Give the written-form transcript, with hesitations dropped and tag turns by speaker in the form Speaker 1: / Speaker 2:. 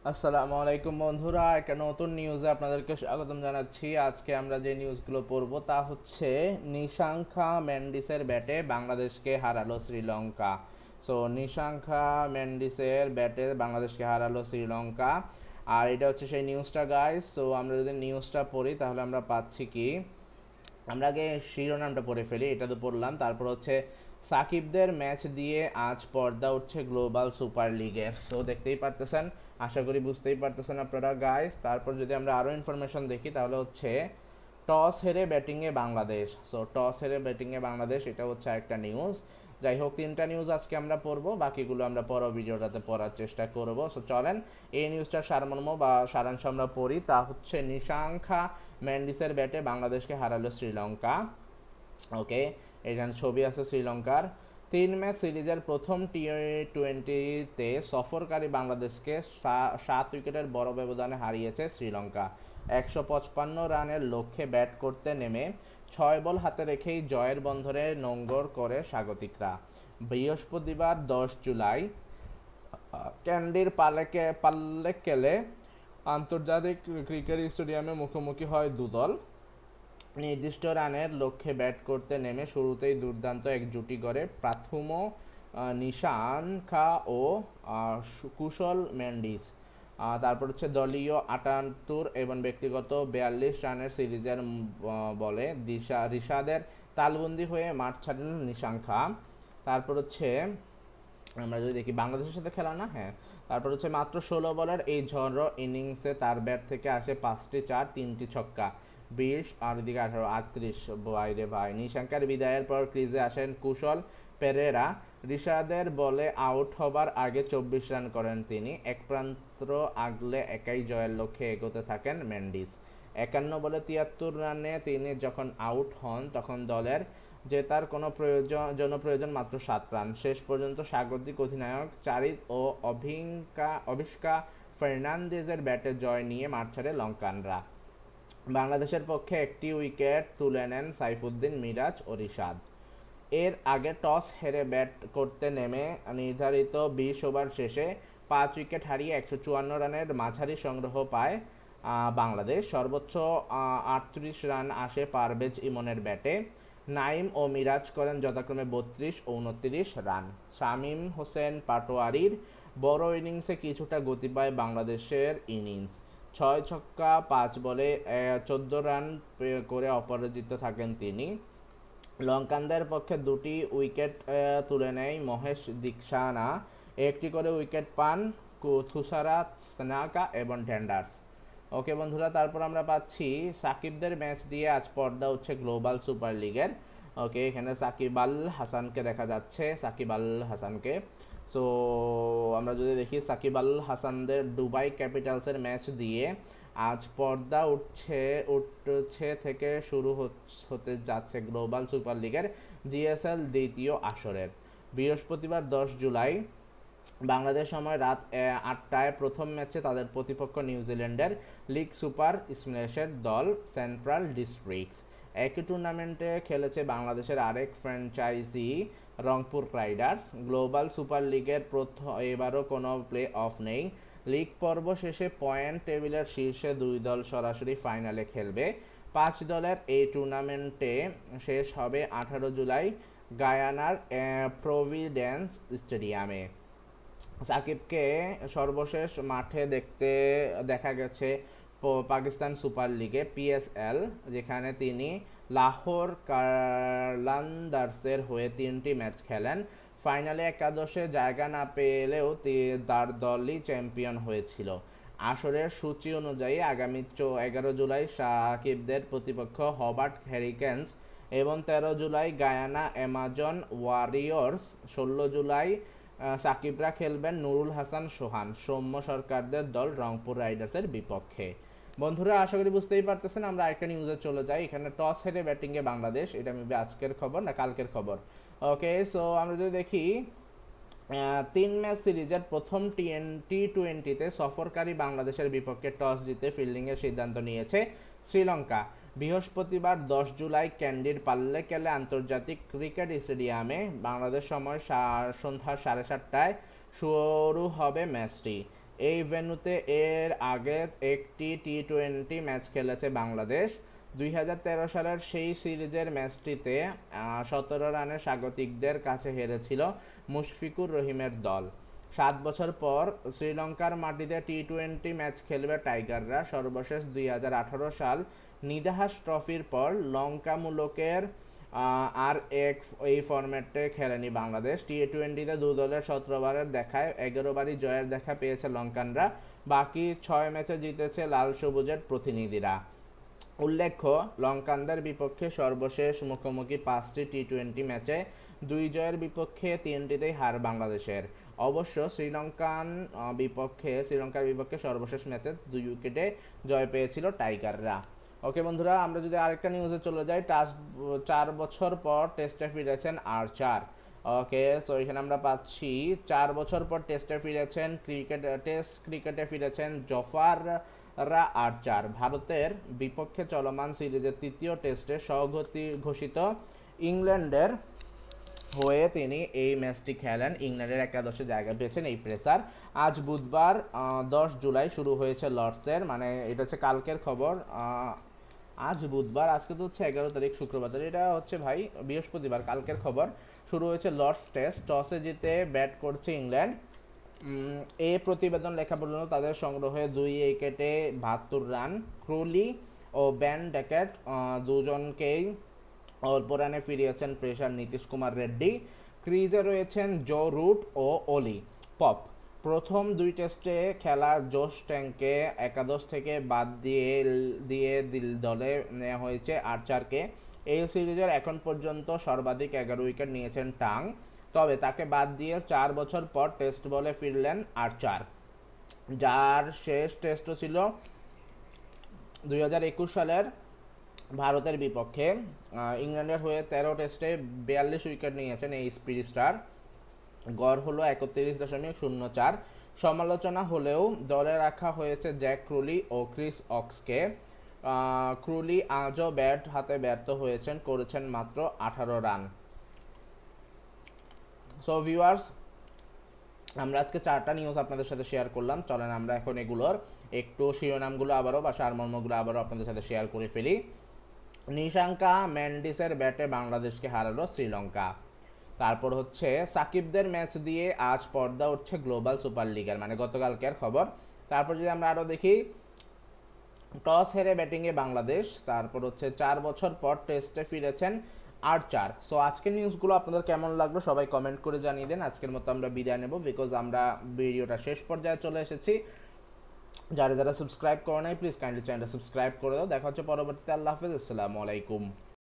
Speaker 1: আসসালামু আলাইকুম বন্ধুরা, একটা নতুন নিউজে আপনাদেরকে স্বাগতম জানাচ্ছি। আজকে আমরা যে নিউজগুলো পড়ব তা হচ্ছে নিশাঙ্কা মেন্ডিসের ব্যাটে বাংলাদেশকে হারালো শ্রীলঙ্কা। নিশাঙ্কা মেন্ডিসের ব্যাটে বাংলাদেশকে হারালো শ্রীলঙ্কা। আর এটা হচ্ছে সেই নিউজটা গাইস। আমরা যদি নিউজটা পড়ি তাহলে আমরা পাচ্ছি কি, আমরা আগে শিরোনামটা পড়ে ফেলি। এটা তো পড়লাম, তারপর হচ্ছে সাকিবদের ম্যাচ দিয়ে আজ পর্দা উঠছে গ্লোবাল সুপার লিগের। দেখতেই পারতেছেন, আশা করি বুঝতেই পারতেছেন আপনারা গাইস। তারপর যদি আমরা আরও ইনফরমেশন দেখি তাহলে হচ্ছে টস হেরে ব্যাটিংয়ে বাংলাদেশ। টস হেরে ব্যাটিংয়ে বাংলাদেশ, এটা হচ্ছে একটা নিউজ। যাই হোক, তিনটা নিউজ আজকে আমরা পড়বো, বাকিগুলো আমরা পর ভিডিওটাতে পড়ার চেষ্টা করব। চলেন এই নিউজটার সারমর্ম বা সারাংশ আমরা পড়ি। তা হচ্ছে নিশাঙ্কা মেন্ডিসের ব্যাটে বাংলাদেশকে হারালো শ্রীলঙ্কা। ওকে, এখানে ছবি আছে শ্রীলঙ্কার। 3 ম্যাচ সিরিজের প্রথম টি-20তে সফরকারী বাংলাদেশকে 7 উইকেটের বড় ব্যবধানে হারিয়েছে শ্রীলঙ্কা। 155 রানের লক্ষ্যে ব্যাট করতে নেমে 6 বল হাতে রেখেই জয়ের বন্ধনে নোঙ্গর করে স্বাগতিকরা। বৃহস্পতিবার 10 জুলাই ক্যান্ডির পাল্লেকেলে আন্তর্জাতিক ক্রিকেট স্টেডিয়ামে মুখোমুখি হয় দুদল। নির্দিষ্ট রানের লক্ষ্যে ব্যাট করতে নেমে শুরুতেই দুর্দান্ত এক জুটি গড়ে প্রাথম নিশাঙ্কা ও কুশল মেন্ডিস। তারপর হচ্ছে দলীয় 78 এবং ব্যক্তিগত 42 রানের সিরিজের বলে রিশাদের তালবন্দি হয়ে মাঠ ছাড়েন নিশাঙ্কা। তারপর হচ্ছে আমরা যদি দেখি বাংলাদেশের সাথে খেলা না, হ্যাঁ। তারপর হচ্ছে মাত্র 16 বলের এই ঝড় ইনিংসে তার ব্যাট থেকে আসে 5টি চার, 3টি ছক্কা। 20 আর এদিকে 18, 38। বাইরে ভাই, নিশাঙ্কার বিদায়ের পর ক্রিজে আসেন কুশল পেরেরা। ঋষাদের বলে আউট হবার আগে 24 রান করেন তিনি। এক প্রান্ত আগলে একাই জয়ের লক্ষ্যে এগোতে থাকেন মেন্ডিস। 51 বলে 73 রানে তিনি যখন আউট হন তখন দলের জেতার কোনো প্রয়োজন মাত্র 7 রান। শেষ পর্যন্ত স্বাগতিক অধিনায়ক চারিত ও অভিষ্কা ফার্নান্দেজের ব্যাটে জয় নিয়ে মাঠ ছাড়ে লঙ্কানরা। বাংলাদেশের পক্ষে একটি উইকেট তুলে নেন সাইফুদ্দিন, মিরাজ ও রিশাদ। এর আগে টস হেরে ব্যাট করতে নেমে নির্ধারিত 20 ওভার শেষে 5 উইকেট হারিয়ে 154 রানের মাঝারি সংগ্রহ পায় বাংলাদেশ। সর্বোচ্চ 38 রান আসে পারভেজ ইমনের ব্যাটে। নাইম ও মিরাজ করেন যথাক্রমে 32 ও 29 রান। শামীম হোসেন পাটোয়ারির বড় ইনিংসে কিছুটা গতি পায় বাংলাদেশের ইনিংস। 6 ছক্কা 5 বলে 14 রান করে অপরাজিত থাকেন তিনি। লঙ্কানদের পক্ষে 2টি উইকেট তুলে নেয় মহেশ দীক্ষানা। একটি করে উইকেট পান থুসারা স্নাকা এবং ডেন্ডার্স। ওকে বন্ধুরা, তারপর আমরা পাচ্ছি সাকিবদের ম্যাচ দিয়ে আজ পর্দা উঠছে গ্লোবাল সুপার লিগের। ওকে, এখানে সাকিব আল হাসানকে দেখা যাচ্ছে, সাকিব আল হাসানকে। সো আমরা যদি দেখি সাকিব আল হাসানদের দুবাই ক্যাপিটালসের ম্যাচ দিয়ে আজ পর্দা উঠছে থেকে শুরু হতে যাচ্ছে গ্লোবাল সুপার লিগের জিএসএল দ্বিতীয় আসরের। বৃহস্পতিবার 10 জুলাই বাংলাদেশ সময় রাত 8টায় প্রথম ম্যাচে তাদের প্রতিপক্ষ নিউজিল্যান্ডের লিগ সুপার স্প্ল্যাশের দল সেন্ট্রাল ডিস্ট্রিক্টস। একই টুর্নামেন্টে খেলেছে বাংলাদেশের আরেক franchise Rangpur Riders. Global super লিগের এবারও কোনো প্লে অফ নেই। লিগ পর্ব শেষে পয়েন্ট টেবিলের শীর্ষে 2 দল সরাসরি ফাইনালে খেলবে। 5 দলের এই টুর্নামেন্টে শেষ হবে 18 জুলাই গায়ানার প্রভিডেন্স স্টেডিয়ামে। সাকিবকে সর্বশেষ মাঠে দেখা গেছে পাকিস্তান সুপার লিগে পিএসএল, যেখানে তিনি লাহোর কালান্দার্সের হয়ে 3টি ম্যাচ খেলেন। ফাইনালে একাদশে জায়গা না পেলেও তার দলই চ্যাম্পিয়ন হয়েছিল। আসরের সূচি অনুযায়ী আগামী 11 জুলাই সাকিবদের প্রতিপক্ষ হবার্ট হ্যারিকেন্স এবং 13 July Guyana Amazon Warriors. 16 July সাকিবরা খেলবেন নুরুল হাসান সোহান সৌম্য সরকারদের দল রংপুর রাইডার্সের বিপক্ষে। বন্ধুরা, আশা করি বুঝতেই পারতেছেন। আমরা একটা নিউজে চলে যাই। এখানে টস হেরে ব্যাটিংয়ে বাংলাদেশ, এটা মেবি আজকের খবর না কালকের খবর। ওকে, আমরা যদি দেখি 3 ম্যাচ সিরিজের প্রথম টি-20তে সফরকারী বাংলাদেশের বিপক্ষে টস জিতে ফিল্ডিংয়ের সিদ্ধান্ত নিয়েছে শ্রীলঙ্কা। বৃহস্পতিবার 10 জুলাই ক্যান্ডির পাল্লেকেলে আন্তর্জাতিক ক্রিকেট স্টেডিয়ামে বাংলাদেশ সময় সন্ধ্যা 7:30টায় শুরু হবে ম্যাচটি। এই ভেন্যুতে এর আগে একটি টি-20 ম্যাচ খেলেছে বাংলাদেশ। 2013 সালের সেই সিরিজের ম্যাচটিতে 17 রানে স্বাগতিকদের কাছে হেরেছিল মুশফিকুর রহিমের দল। 7 বছর পর শ্রীলঙ্কার মাটিতে টি-20 ম্যাচ খেলবে টাইগাররা। সর্বশেষ 2018 সাল নিদাহাস ট্রফির পর লঙ্কামূলকের আর এই ফরম্যাটে খেলেনি বাংলাদেশ। টি-20তে দু দলের 17 বারের দেখায় 11 বারই জয়ের দেখা পেয়েছে লঙ্কানরা। বাকি 6 ম্যাচে জিতেছে লাল সবুজের প্রতিনিধিরা। উল্লেখ্য, লঙ্কানদের বিপক্ষে সর্বশেষ মুখোমুখি 5টি টি-20 ম্যাচে 2 জয়ের বিপক্ষে 3টিতেই হার বাংলাদেশের। অবশ্য শ্রীলঙ্কার বিপক্ষে সর্বশেষ ম্যাচে 2 উইকেটে জয় পেয়েছিল টাইগাররা। ওকে বন্ধুরা, আমরা যদি আরেকটা নিউজে চলে যাই, 4 বছর পর টেস্টে ফিরেছেন আর্চার। ওকে, সো এখানে আমরা পাচ্ছি 4 বছর পর টেস্টে ফিরেছেন টেস্ট ক্রিকেটে ফিরেছেন জফার আর্চার। ভারতের বিপক্ষে চলমান সিরিজের 3য় টেস্টে ঘোষিত ইংল্যান্ডের হয়ে তিনি এই ম্যাচটি খেলেন। ইংল্যান্ডের একাদশে জায়গা পেয়েছেন এই পেসার। আজ বুধবার 10 জুলাই শুরু হয়েছে লর্ডসের, মানে এটা হচ্ছে কালকের খবর। আজ বুধবার, আজকে তো হচ্ছে 11 তারিখ শুক্রবার, এটা হচ্ছে ভাই বৃহস্পতিবার, কালকের খবর। শুরু হয়েছে লর্ডস টেস্ট। টসে জিতে ব্যাট করছে ইংল্যান্ড। এই প্রতিবেদন লেখা পর্যন্ত তাদের সংগ্রহে 2 উইকেটে 72 রান। ক্রুলি ও ব্যান ডেকেট দুজনকেই অল্প রানে ফিরিয়েছেন পেসার নীতিশ কুমার রেড্ডি। ক্রিজে রয়েছেন জো রুট ও অলি পপ। প্রথম 2 টেস্টে খেলা জোশ ট্যাঙ্ককে একাদশ থেকে বাদ দিয়ে দলে নেওয়া হয়েছে আর্চারকে। এই সিরিজের এখন পর্যন্ত সর্বাধিক 11 উইকেট নিয়েছেন টাং, তবে তাকে বাদ দিয়ে 4 বছর পর টেস্ট বলে ফিরলেন আর্চার, যার শেষ টেস্টও ছিল 2021 সালের ভারতের বিপক্ষে। ইংল্যান্ডের হয়ে 13 টেস্টে 42 উইকেট নিয়েছেন এই স্পিড স্টার। গড় হলো 31.04। সমালোচনা হলেও দলে রাখা হয়েছে জ্যাক ক্রুলি ও ক্রিস অক্সকে। ক্রুলি আজও ব্যাট হাতে ব্যর্থ হয়েছেন, করেছেন মাত্র 18 রান। সো ভিউয়ার্স, আমরা আজকে 4টা নিউজ আপনাদের সাথে শেয়ার করলাম। চলেন আমরা এখন এগুলোর একটু শিরোনামগুলো আবারও বা সারমর্মগুলো আবারও আপনাদের সাথে শেয়ার করে ফেলি। নিশাঙ্কা মেন্ডিসের ব্যাটে বাংলাদেশকে হারালো শ্রীলঙ্কা। তারপর হচ্ছে সাকিবদের ম্যাচ দিয়ে আজ পর্দা উঠছে গ্লোবাল সুপার লিগের, মানে গতকালকের খবর। তারপর যদি আমরা আরও দেখি, টস হেরে ব্যাটিংয়ে বাংলাদেশ। তারপর হচ্ছে 4 বছর পর টেস্টে ফিরেছেন আর্চার। সো আজকের নিউজগুলো আপনাদের কেমন লাগলো সবাই কমেন্ট করে জানিয়ে দেন। আজকের মতো আমরা বিদায় নেব, বিকজ আমরা ভিডিওটা শেষ পর্যায়ে চলে এসেছি। যারা সাবস্ক্রাইব করে নাই, প্লিজ কাইন্ডলি চ্যানেলটা সাবস্ক্রাইব করে দাও। দেখা হচ্ছে পরবর্তীতে। আল্লাহ হাফেজ, আসসালামু আলাইকুম।